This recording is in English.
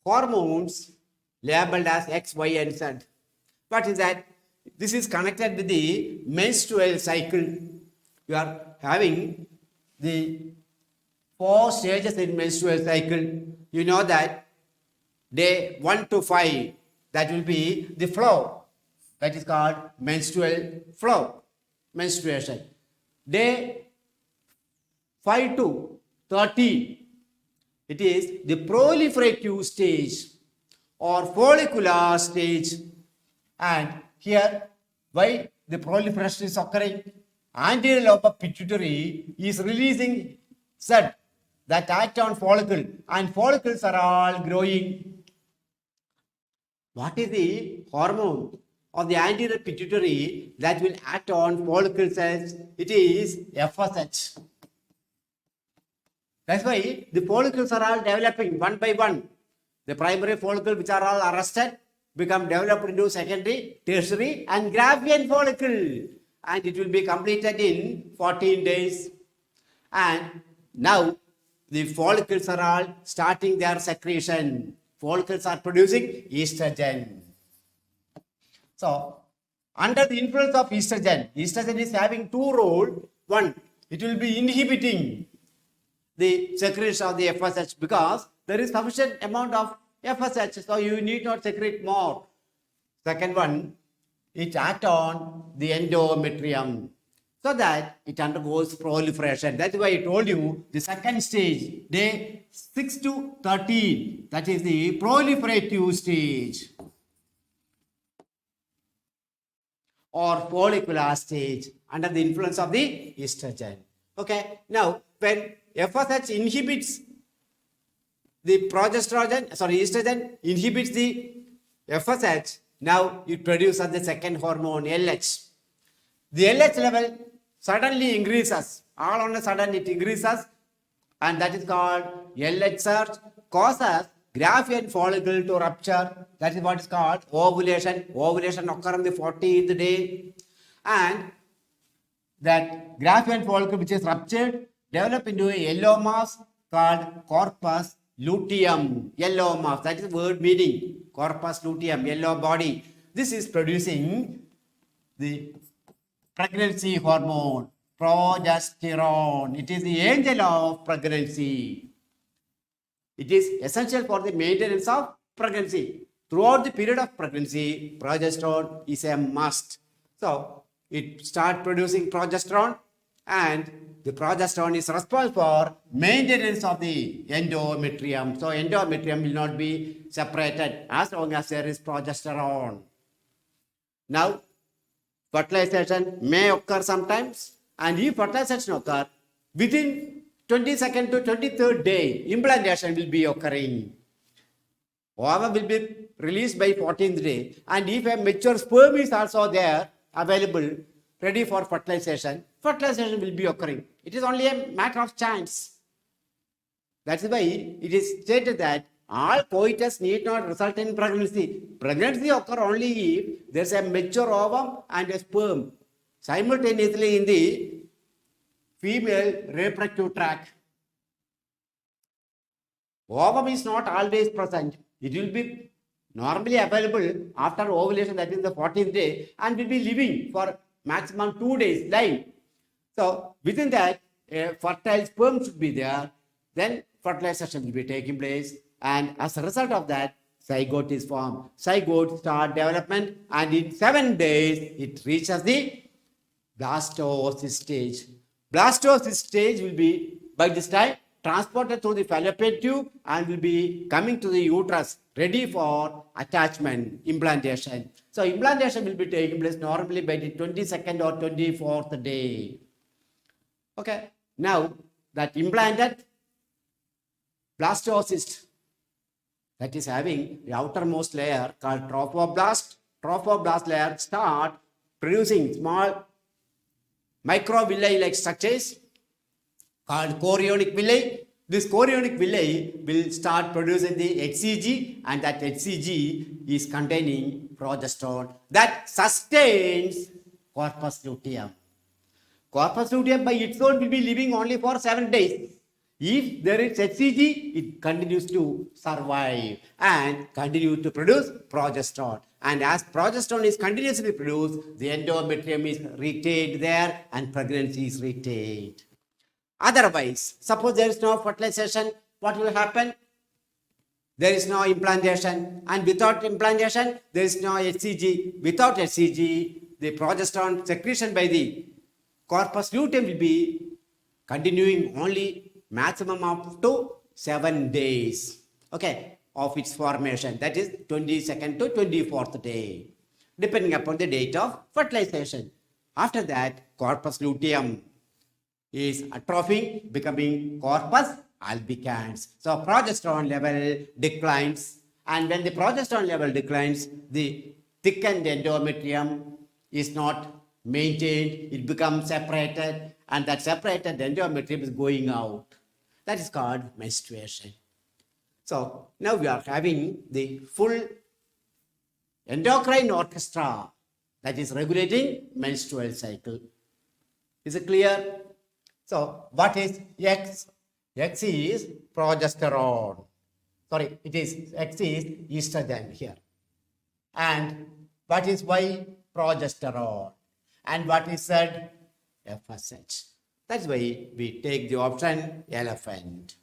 hormones labeled as X, Y, and Z. What is that? This is connected with the menstrual cycle. You are having the 4 stages in menstrual cycle. You know that day 1 to 5, that will be the flow. That is called menstrual flow, menstruation. Day 5 to 13, it is the proliferative stage or follicular stage. And here, why the proliferation is occurring? Anterior lobe of pituitary is releasing Z that act on follicle, and follicles are all growing. What is the hormone of the anterior pituitary that will act on follicle cells? It is FSH. That's why the follicles are all developing one by one. The primary follicle, which are all arrested, become developed into secondary, tertiary, and Graafian follicle. And it will be completed in 14 days. And now the follicles are all starting their secretion. Follicles are producing estrogen. So, under the influence of estrogen, estrogen is having 2 roles. One, it will be inhibiting the secretion of the FSH because there is sufficient amount of FSH, so you need not secrete more. Second one, it acts on the endometrium so that it undergoes proliferation. That's why I told you the second stage, day 6 to 13, that is the proliferative stage or follicular stage under the influence of the estrogen. Okay, now when FSH inhibits the estrogen inhibits the FSH, now it produces the second hormone, LH. The LH level suddenly increases. All on a sudden it increases, and that is called LH surge, causes Graafian follicle to rupture. That is what is called ovulation. Ovulation occurs on the 14th day. And that Graafian follicle which is ruptured develop into a yellow mass called corpus luteum. Yellow mass, that is the word meaning. Corpus luteum, yellow body. This is producing the pregnancy hormone, progesterone. It is the angel of pregnancy. It is essential for the maintenance of pregnancy. Throughout the period of pregnancy, progesterone is a must. So, it starts producing progesterone, and the progesterone is responsible for maintenance of the endometrium. So, endometrium will not be separated as long as there is progesterone. Now, fertilization may occur sometimes, and if fertilization occurs, within 22nd to 23rd day, implantation will be occurring. Ovum will be released by 14th day, and if a mature sperm is also there, available, ready for fertilization, fertilization will be occurring. It is only a matter of chance. That's why it is stated that all coitus need not result in pregnancy. Pregnancy occurs only if there is a mature ovum and a sperm simultaneously in the female reproductive tract. Ovum is not always present. It will be normally available after ovulation, that is the 14th day, and will be living for maximum 2 days live. So within that, a fertile sperm should be there. Then fertilization will be taking place, and as a result of that, zygote is formed. Zygote start development, and in 7 days it reaches the blastocyst stage. Blastocyst stage will be by this time transported through the fallopian tube and will be coming to the uterus, ready for attachment, implantation. So implantation will be taking place normally by the 22nd or 24th day. Okay, now that implanted blastocyst, that is having the outermost layer called trophoblast layer start producing small microvilli-like structures called chorionic villi. This chorionic villi will start producing the XI-XII, and that XI-XII is containing progesterone that sustains corpus luteum. Corpus luteum by its own will be living only for 7 days. If there is HCG, it continues to survive and continue to produce progesterone. And as progesterone is continuously produced, the endometrium is retained there and pregnancy is retained. Otherwise, suppose there is no fertilization, what will happen? There is no implantation, and without implantation, there is no HCG. Without HCG, the progesterone secretion by the corpus luteum will be continuing only maximum up to 7 days, okay, of its formation. That is 22nd to 24th day, depending upon the date of fertilization. After that, corpus luteum is atrophying, becoming corpus albicans. So progesterone level declines, and when the progesterone level declines, the thickened endometrium is not maintained, it becomes separated, and that separated endometrium is going out. That is called menstruation. So now we are having the full endocrine orchestra that is regulating menstrual cycle. Is it clear? So what is X? X is progesterone. Sorry, it is X is estrogen here. And what is Y? Progesterone. And what is Z? FSH. That's why we take the option elephant.